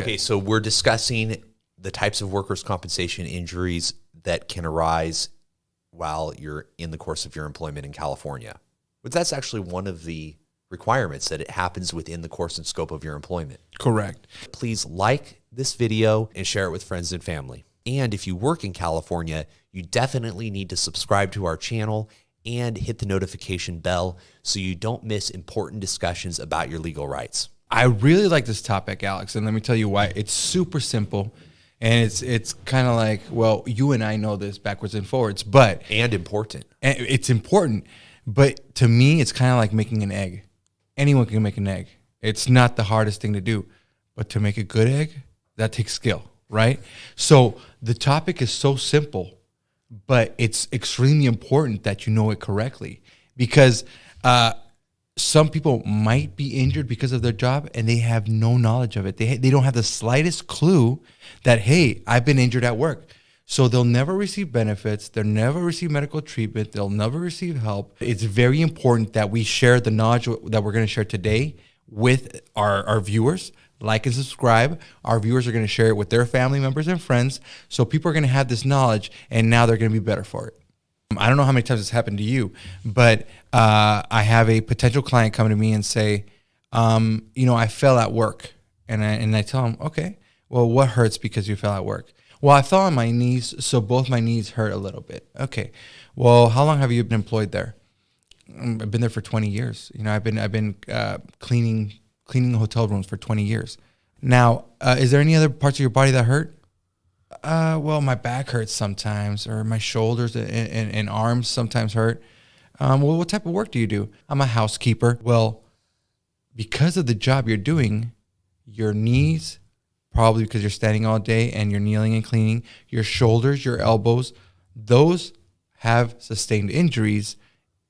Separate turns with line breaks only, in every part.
Okay, so we're discussing the types of workers' compensation injuries that can arise while you're in the course of your employment in California. But that's actually one of the requirements, that it happens within the course and scope of your employment.
Correct.
Please like this video and share it with friends and family. And if you work in California, you definitely need to subscribe to our channel and hit the notification bell so you don't miss important discussions about your legal rights.
I really like this topic, Alex, and let me tell you why. It's super simple, and it's kind of like, well, you and I know this backwards and forwards, but...
And important.
It's important, but to me, it's kind of like making an egg. Anyone can make an egg. It's not the hardest thing to do, but to make a good egg, that takes skill, right? So the topic is so simple, but it's extremely important that you know it correctly, because some people might be injured because of their job and they have no knowledge of it. They don't have the slightest clue that, hey, I've been injured at work. So they'll never receive benefits. They'll never receive medical treatment. They'll never receive help. It's very important that we share the knowledge that we're going to share today with our viewers. Like and subscribe. Our viewers are going to share it with their family members and friends. So people are going to have this knowledge, and now they're going to be better for it. I don't know how many times this happened to you, but I have a potential client come to me and say, I fell at work. And I tell them, okay, well, what hurts because you fell at work? Well, I fell on my knees, so both my knees hurt a little bit. Okay, well, how long have you been employed there? I've been there for 20 years. I've been cleaning hotel rooms for 20 years. Now, is there any other parts of your body that hurt? Well, my back hurts sometimes, or my shoulders and arms sometimes hurt. Well, what type of work do you do? I'm a housekeeper. Well, because of the job you're doing, your knees, probably because you're standing all day and you're kneeling and cleaning, your shoulders, your elbows, those have sustained injuries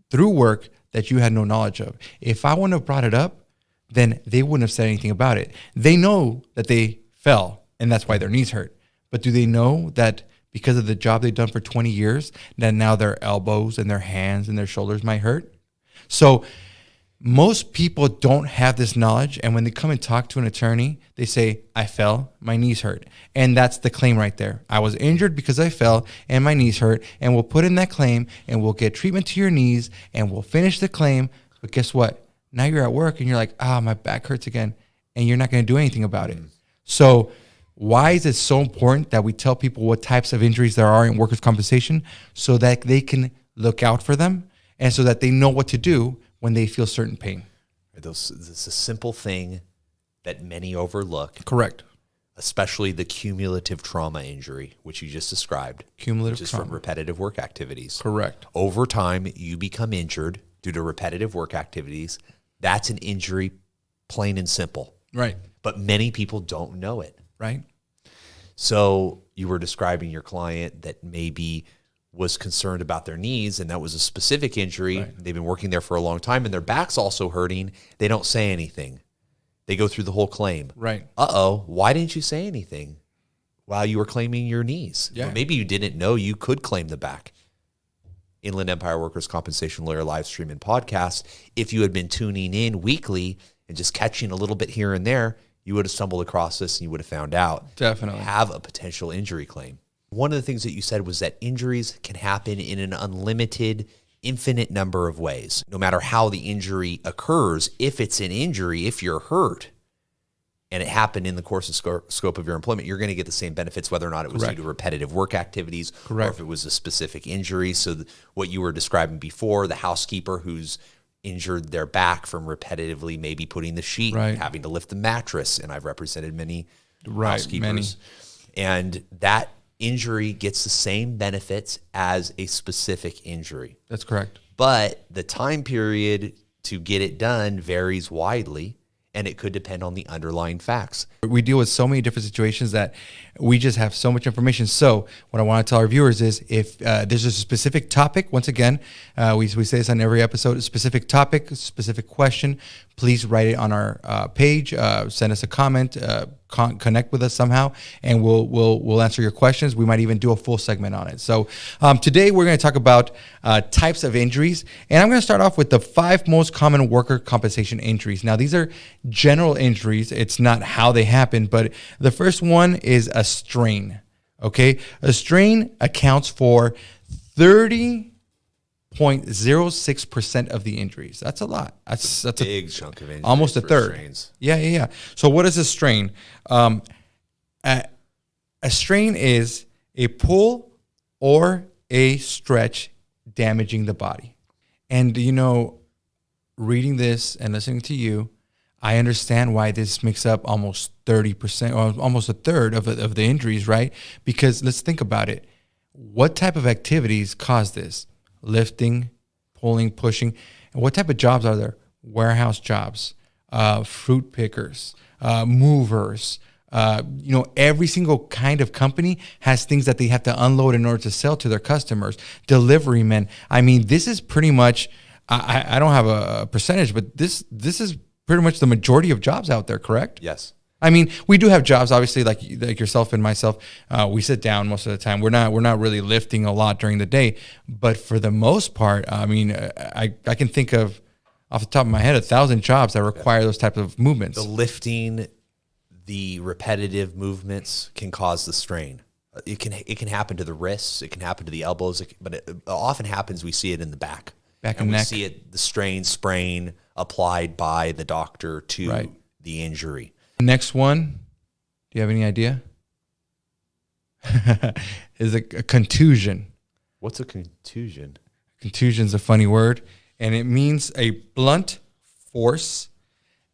through work that you had no knowledge of. If I wouldn't have brought it up, then they wouldn't have said anything about it. They know that they fell and that's why their knees hurt. But do they know that because of the job they've done for 20 years, that now their elbows and their hands and their shoulders might hurt? So most people don't have this knowledge. And when they come and talk to an attorney, they say, I fell, my knees hurt. And that's the claim right there. I was injured because I fell and my knees hurt. And we'll put in that claim and we'll get treatment to your knees and we'll finish the claim. But guess what? Now you're at work and you're like, my back hurts again. And you're not going to do anything about it. So why is it so important that we tell people what types of injuries there are in workers' compensation so that they can look out for them and so that they know what to do when they feel certain pain?
This is a simple thing that many overlook.
Correct.
Especially the cumulative trauma injury, which you just described.
Cumulative trauma.
From repetitive work activities.
Correct.
Over time, you become injured due to repetitive work activities. That's an injury, plain and simple.
Right.
But many people don't know it.
Right.
So you were describing your client that maybe was concerned about their knees, and that was a specific injury.
Right.
They've been working there for a long time, and their back's also hurting. They don't say anything. They go through the whole claim.
Right.
Why didn't you say anything while you were claiming your knees?
Yeah.
Or maybe you didn't know you could claim the back. Inland Empire Workers' Compensation Lawyer live stream and podcast. If you had been tuning in weekly and just catching a little bit here and there, you would have stumbled across this and you would have found out.
Definitely.
You have a potential injury claim. One of the things that you said was that injuries can happen in an unlimited, infinite number of ways. No matter how the injury occurs, if it's an injury, if you're hurt, and it happened in the course and scope of your employment, you're going to get the same benefits whether or not it was due to repetitive work activities.
Correct.
Or if it was a specific injury. So what you were describing before, the housekeeper who's injured their back from repetitively maybe putting the sheet, having to lift the mattress, and I've represented many housekeepers. And that injury gets the same benefits as a specific injury.
That's correct.
But the time period to get it done varies widely, and it could depend on the underlying facts.
We deal with so many different situations that we just have so much information. So what I want to tell our viewers is if there's a specific topic, once again, we say this on every episode, a specific topic, a specific question, please write it on our page, send us a comment, connect with us somehow, and we'll answer your questions. We might even do a full segment on it. So today we're going to talk about types of injuries, and I'm going to start off with the 5 most common worker compensation injuries. Now, these are general injuries. It's not how they happen, but the first one is a strain. Okay, a strain accounts for 30.06% of the injuries. That's a lot. That's a
big chunk of injuries.
Almost a third.
Strains.
Yeah. So what is a strain? A strain is a pull or a stretch damaging the body. And, reading this and listening to you, I understand why this makes up almost 30% or almost a third of the injuries, right? Because let's think about it. What type of activities cause this? Lifting, pulling, pushing. And what type of jobs are there? Warehouse jobs, fruit pickers, movers. Every single kind of company has things that they have to unload in order to sell to their customers. Delivery men. I mean, this is pretty much, I don't have a percentage, but this is pretty much the majority of jobs out there, correct?
Yes.
I mean, we do have jobs, obviously, like yourself and myself. We sit down most of the time. We're not really lifting a lot during the day, but for the most part, I mean, I can think of off the top of my head 1,000 jobs that require those types of movements.
The lifting, the repetitive movements can cause the strain. It can happen to the wrists. It can happen to the elbows. But it often happens. We see it in the back
And
we
neck.
see it, the sprain applied by the doctor to the injury.
Next one, do you have any idea? Is a contusion.
What's a contusion?
Contusion is a funny word, and it means a blunt force.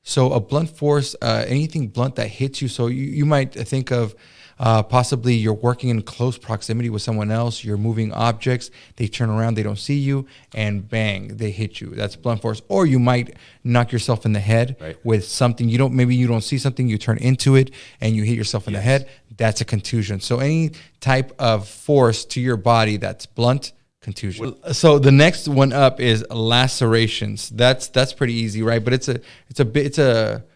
So a blunt force, anything blunt that hits you. So you might think of possibly you're working in close proximity with someone else. You're moving objects. They turn around. They don't see you. And bang, they hit you. That's blunt force. Or you might knock yourself in the head with something. Maybe you don't see something. You turn into it and you hit yourself in the head. That's a contusion. So any type of force to your body that's blunt, contusion. So the next one up is lacerations. That's pretty easy, right? But it's a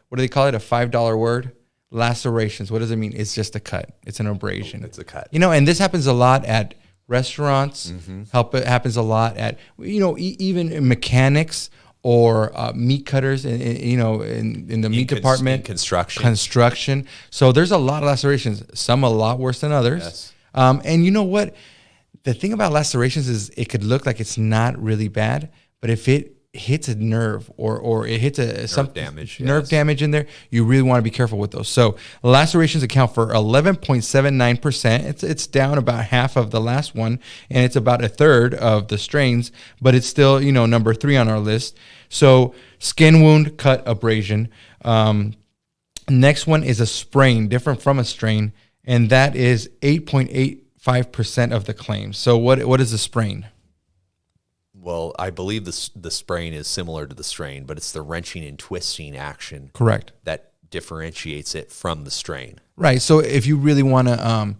what do they call it? A $5 word. Lacerations. What does it mean? It's just a cut. It's an abrasion.
It's a cut.
And this happens a lot at restaurants. It happens a lot at even mechanics or meat cutters. In the meat department, construction. So there's a lot of lacerations. Some a lot worse than others.
Yes.
And you know what? The thing about lacerations is it could look like it's not really bad, but if it hits a nerve or it hits nerve damage in there, you really want to be careful with those. So lacerations account for 11.79%. It's down about half of the last one, and it's about a third of the strains, but it's still number 3 on our list. So skin wound, cut, abrasion. Next one is a sprain, different from a strain, and that is 8.85% of the claims. So what is a sprain?
Well, I believe the sprain is similar to the strain, but it's the wrenching and twisting action.
Correct.
That differentiates it from the strain.
Right. So if you really want to,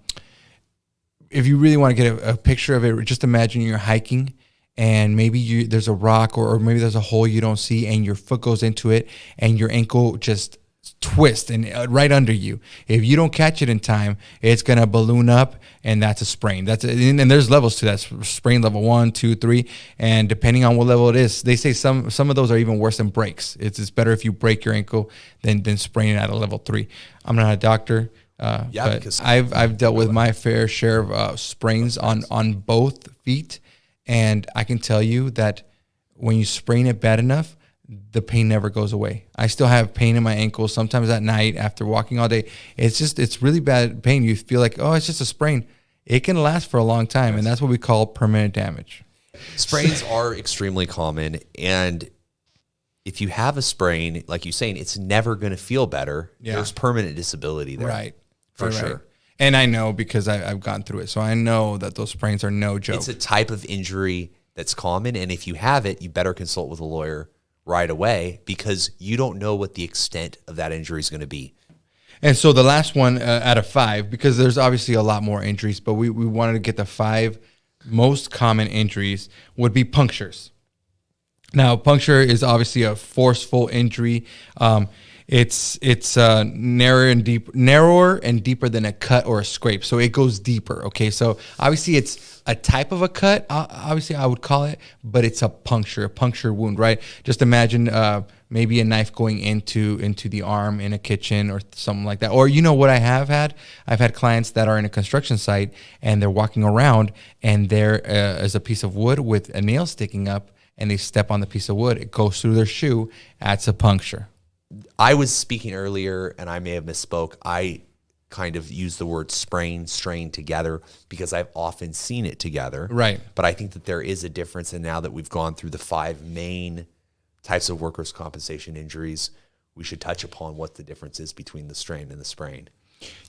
get a picture of it, just imagine you're hiking and maybe there's a rock or maybe there's a hole you don't see and your foot goes into it and your ankle just twist and right under you. If you don't catch it in time, it's gonna balloon up, and that's a sprain. And there's levels to that. Sprain level 1, 2, 3, and depending on what level it is, they say some of those are even worse than breaks. It's better if you break your ankle than sprain at a level 3. I'm not a doctor, but because I've dealt with my fair share of sprains on both feet, and I can tell you that when you sprain it bad enough, the pain never goes away. I still have pain in my ankles sometimes at night after walking all day. It's really bad pain. You feel like, oh, it's just a sprain. It can last for a long time, and that's what we call permanent damage.
Sprains are extremely common, and if you have a sprain, like you're saying, it's never going to feel better. Yeah. There's permanent disability there.
Right.
For sure.
And I know because I've gone through it, so I know that those sprains are no joke.
It's a type of injury that's common, and if you have it, you better consult with a lawyer right away because you don't know what the extent of that injury is going to be.
And so the last one out of 5, because there's obviously a lot more injuries, but we wanted to get the 5 most common injuries would be punctures. Now, puncture is obviously a forceful injury. It's narrower and deeper than a cut or a scrape. So it goes deeper. Okay. So obviously it's a type of a cut. Obviously I would call it, but it's a puncture wound, right? Just imagine maybe a knife going into the arm in a kitchen or something like that. Or you know what I've had clients that are in a construction site and they're walking around and there is a piece of wood with a nail sticking up and they step on the piece of wood. It goes through their shoe. That's a puncture.
I was speaking earlier and I may have misspoke. I kind of use the word sprain, strain together because I've often seen it together.
Right.
But I think that there is a difference. And now that we've gone through the 5 main types of workers' compensation injuries, we should touch upon what the difference is between the strain and the sprain.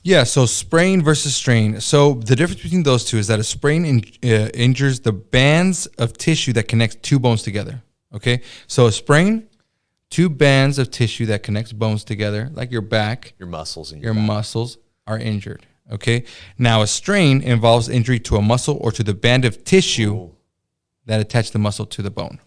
Yeah, so sprain versus strain. So the difference between those two is that a sprain injures the bands of tissue that connects 2 bones together. Okay, so a sprain, 2 bands of tissue that connects bones together, like your back,
your muscles, and
your muscles are injured. Okay, now a strain involves injury to a muscle or to the band of tissue that attach the muscle to the bone.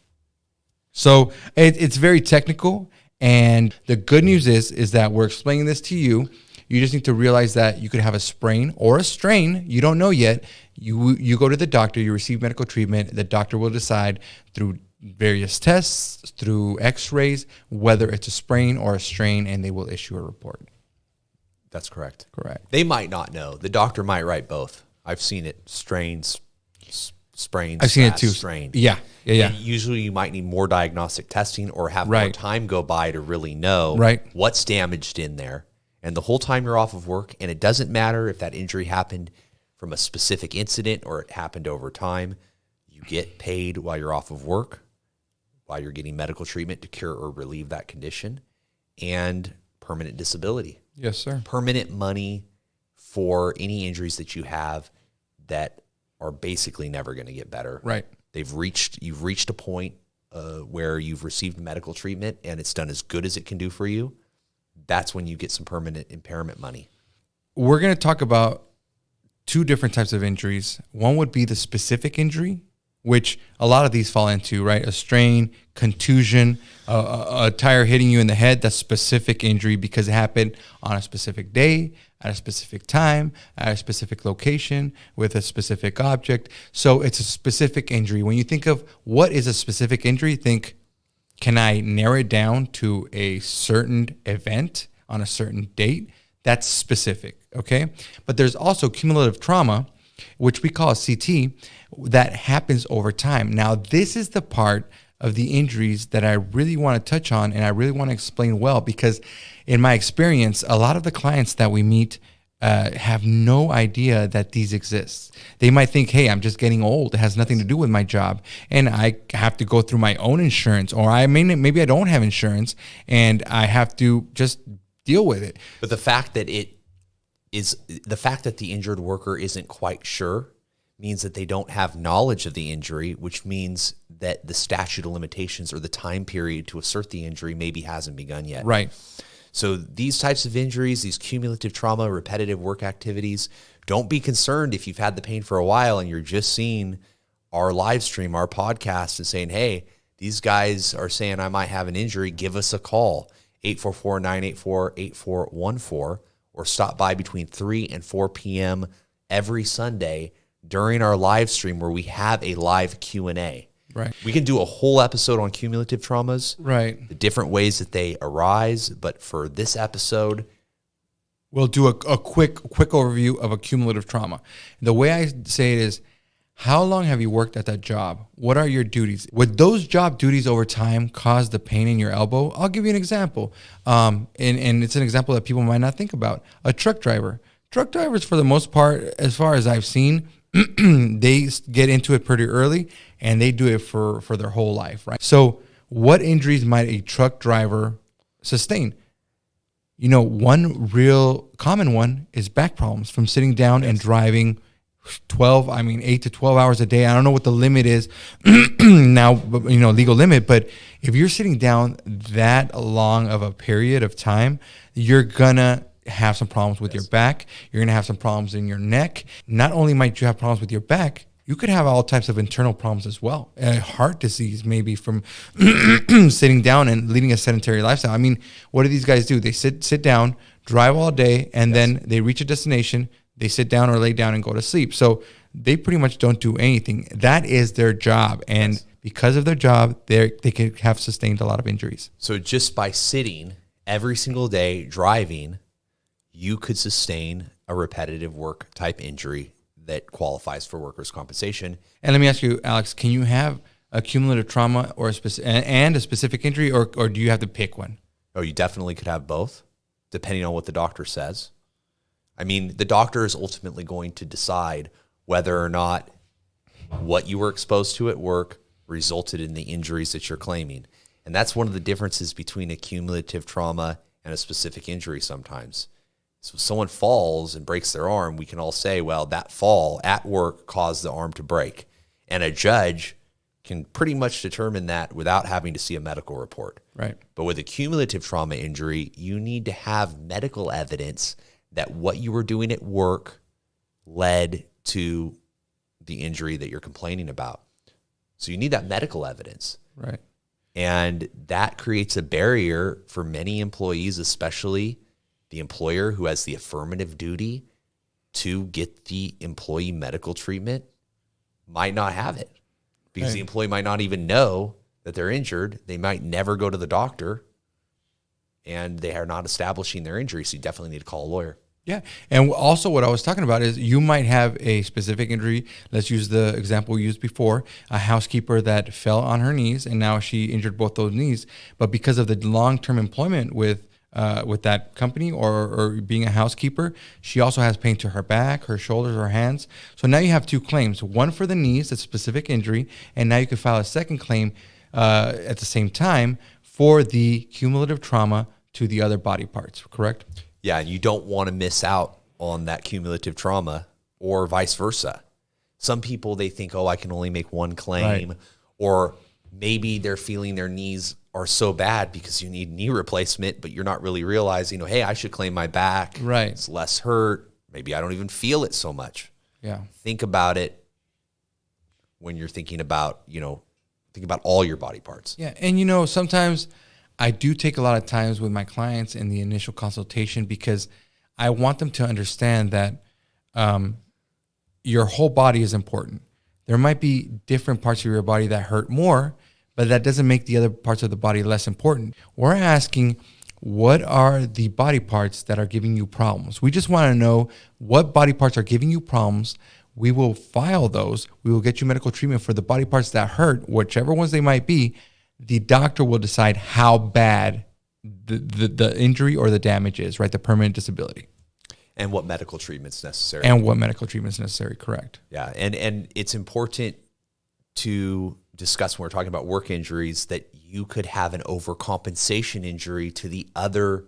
So it's very technical, and the good news is that we're explaining this to you. You just need to realize that you could have a sprain or a strain. You don't know yet. You go to the doctor, you receive medical treatment. The doctor will decide through various tests, through x-rays, whether it's a sprain or a strain, and they will issue a report.
That's correct.
Correct.
They might not know. The doctor might write both. I've seen it. Strains, sprains.
I've seen it too.
Strain.
Yeah.
And usually you might need more diagnostic testing or have more time go by to really know what's damaged in there. And the whole time you're off of work, and it doesn't matter if that injury happened from a specific incident or it happened over time, you get paid while you're off of work, while you're getting medical treatment to cure or relieve that condition, and permanent disability.
Yes, sir.
Permanent money for any injuries that you have that are basically never going to get better.
Right.
You've reached a point where you've received medical treatment and it's done as good as it can do for you. That's when you get some permanent impairment money.
We're going to talk about 2 different types of injuries. One would be the specific injury, which a lot of these fall into, right? A strain, contusion, a tire hitting you in the head. That's specific injury because it happened on a specific day, at a specific time, at a specific location, with a specific object. So it's a specific injury. When you think of what is a specific injury, think, can I narrow it down to a certain event on a certain date? That's specific, okay? But there's also cumulative trauma, which we call CT, that happens over time. Now, this is the part of the injuries that I really want to touch on and I really want to explain well, because in my experience, a lot of the clients that we meet have no idea that these exist. They might think, hey, I'm just getting old. It has nothing to do with my job. And I have to go through my own insurance, or maybe I don't have insurance and I have to just deal with it.
But the fact that the injured worker isn't quite sure means that they don't have knowledge of the injury, which means that the statute of limitations or the time period to assert the injury maybe hasn't begun yet.
Right.
So these types of injuries, these cumulative trauma, repetitive work activities, don't be concerned if you've had the pain for a while and you're just seeing our live stream, our podcast, and saying, hey, these guys are saying I might have an injury. Give us a call, 844-984-8414, or stop by between 3 and 4 p.m. every Sunday during our live stream where we have a live Q&A.
Right.
We can do a whole episode on cumulative traumas,
right?
The different ways that they arise. But for this episode,
we'll do a quick overview of a cumulative trauma. The way I say it is, how long have you worked at that job? What are your duties? Would those job duties over time cause the pain in your elbow? I'll give you an example. And it's an example that people might not think about. A truck driver. Truck drivers, for the most part, as far as I've seen, they get into it pretty early and they do it for their whole life, right? So what injuries might a truck driver sustain? You know, one real common one is back problems from sitting down and driving 8 to 12 hours a day. I don't know what the limit is now, legal limit, but if you're sitting down that long of a period of time, you're gonna have some problems with your back. You're going to have some problems in your neck. Not only might you have problems with your back, You could have all types of internal problems as well. Heart disease, maybe from sitting down and leading a sedentary lifestyle. I mean, what do these guys do? They sit down, drive all day, and then they reach a destination. They sit down or lay down and go to sleep. So they pretty much don't do anything. That is their job. And because of their job, they could have sustained a lot of injuries.
So just by sitting every single day, driving, you could sustain a repetitive work type injury that qualifies for workers' compensation.
And let me ask you, Alex, can you have a cumulative trauma or a specific injury, or do you have to pick one?
Oh, you definitely could have both, depending on what the doctor says. I mean, the doctor is ultimately going to decide whether or not what you were exposed to at work resulted in the injuries that you're claiming. And that's one of the differences between a cumulative trauma and a specific injury sometimes. So if someone falls and breaks their arm, we can all say, well, that fall at work caused the arm to break. And a judge can pretty much determine that without having to see a medical report.
Right.
But with a cumulative trauma injury, you need to have medical evidence that what you were doing at work led to the injury that you're complaining about. So you need that medical evidence.
Right.
And that creates a barrier for many employees, especially the employer who has the affirmative duty to get the employee medical treatment might not have it because the employee might not even know that they're injured. They might never go to the doctor and they are not establishing their injury. So you definitely need to call a lawyer.
Yeah. And also what I was talking about is you might have a specific injury. Let's use the example we used before, a housekeeper that fell on her knees and now she injured both those knees. But because of the long-term employment with that company or being a housekeeper, she also has pain to her back, her shoulders, her hands. So now you have two claims, one for the knees, that's a specific injury, and now you can file a second claim at the same time for the cumulative trauma to the other body parts, correct?
Yeah, and you don't want to miss out on that cumulative trauma or vice versa. Some people, they think, oh, I can only make one claim, right. Or maybe they're feeling their knees are so bad because you need knee replacement, but you're not really realizing, hey, I should claim my back.
Right.
It's less hurt. Maybe I don't even feel it so much.
Yeah.
Think about it when you're thinking about, think about all your body parts.
Yeah. And, sometimes I do take a lot of times with my clients in the initial consultation because I want them to understand that your whole body is important. There might be different parts of your body that hurt more, but that doesn't make the other parts of the body less important. We're asking, what are the body parts that are giving you problems? We just want to know what body parts are giving you problems. We will file those. We will get you medical treatment for the body parts that hurt, whichever ones they might be. The doctor will decide how bad the injury or the damage is, right? The permanent disability.
And what medical treatment's necessary.
Correct.
Yeah, and it's important to discuss when we're talking about work injuries that you could have an overcompensation injury to the other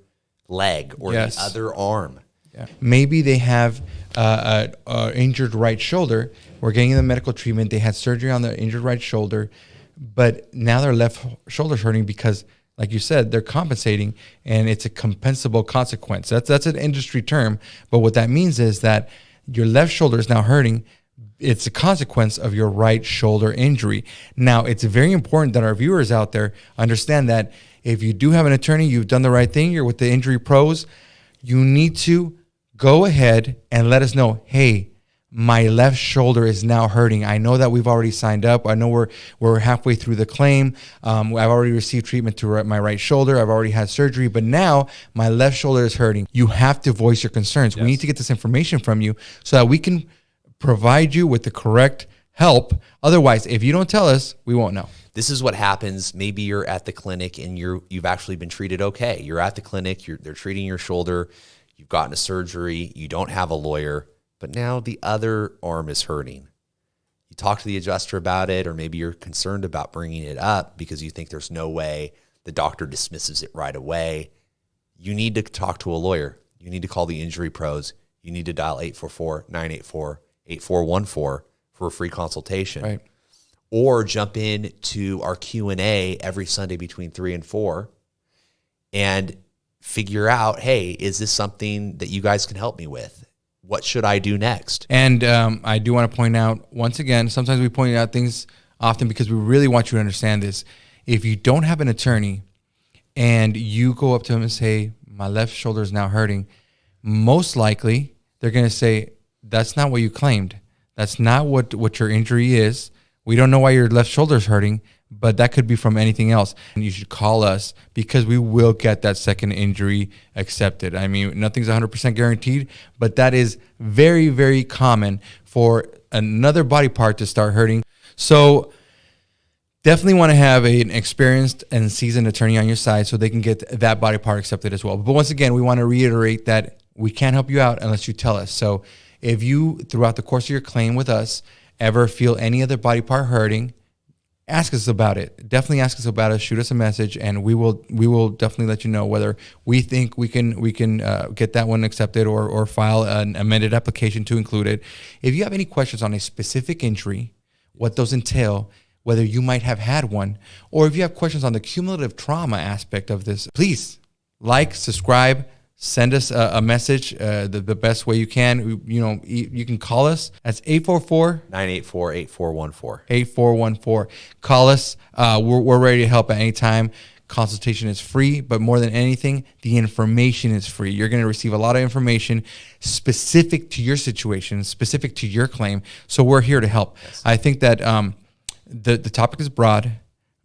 leg or the other arm.
Yeah. Maybe they have an injured right shoulder. We're getting them medical treatment. They had surgery on the injured right shoulder, but now their left shoulder's hurting because, like you said, they're compensating, and it's a compensable consequence. That's an industry term, but what that means is that your left shoulder is now hurting. It's a consequence of your right shoulder injury. Now, it's very important that our viewers out there understand that if you do have an attorney, you've done the right thing, you're with the injury pros, you need to go ahead and let us know, hey, my left shoulder is now hurting. I know that we've already signed up. I know we're halfway through the claim. I've already received treatment to my right shoulder. I've already had surgery, but now my left shoulder is hurting. You have to voice your concerns. Yes. We need to get this information from you so that we can provide you with the correct help. Otherwise, if you don't tell us, we won't know.
This is what happens. Maybe you're at the clinic and you've actually been treated okay. You're at the clinic, they're treating your shoulder, you've gotten a surgery, you don't have a lawyer, but now the other arm is hurting. You talk to the adjuster about it, or maybe you're concerned about bringing it up because you think there's no way the doctor dismisses it right away. You need to talk to a lawyer. You need to call the injury pros. You need to dial 844-984-8414 for a free consultation.
Right.
Or jump in to our Q&A every Sunday between 3 and 4 and figure out, hey, is this something that you guys can help me with? What should I do next?
And I do want to point out, once again, sometimes we point out things often because we really want you to understand this. If you don't have an attorney and you go up to him and say, my left shoulder is now hurting, most likely they're going to say, that's not what you claimed. That's not what your injury is. We don't know why your left shoulder is hurting, but that could be from anything else. And you should call us because we will get that second injury accepted. I mean, nothing's 100% guaranteed, but that is very, very common for another body part to start hurting. So definitely want to have an experienced and seasoned attorney on your side so they can get that body part accepted as well. But once again, we want to reiterate that we can't help you out unless you tell us. So if you, throughout the course of your claim with us, ever feel any other body part hurting, ask us about it. Definitely ask us about it. Shoot us a message, and we will definitely let you know whether we think we can get that one accepted or file an amended application to include it. If you have any questions on a specific injury, what those entail, whether you might have had one, or if you have questions on the cumulative trauma aspect of this, please like, subscribe, send us a message the best way you can. You can call us. That's
844-984-8414.
8414. Call us. We're ready to help at any time. Consultation is free, but more than anything, the information is free. You're going to receive a lot of information specific to your situation, specific to your claim. So we're here to help. Yes. I think that the topic is broad,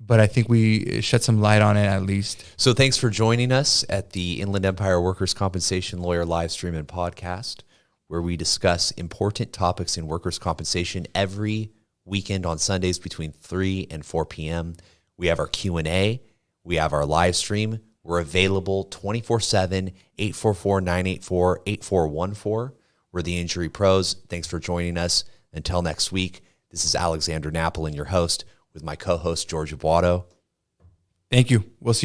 but I think we shed some light on it at least.
So thanks for joining us at the Inland Empire Workers' Compensation Lawyer live stream and podcast, where we discuss important topics in workers' compensation every weekend on Sundays between 3 and 4 p.m. We have our Q&A. We have our live stream. We're available 24/7, 844-984-8414. We're the Injury Pros. Thanks for joining us. Until next week, this is Alexander Napolin, your host, with my co-host, George Abuado.
Thank you. We'll see you.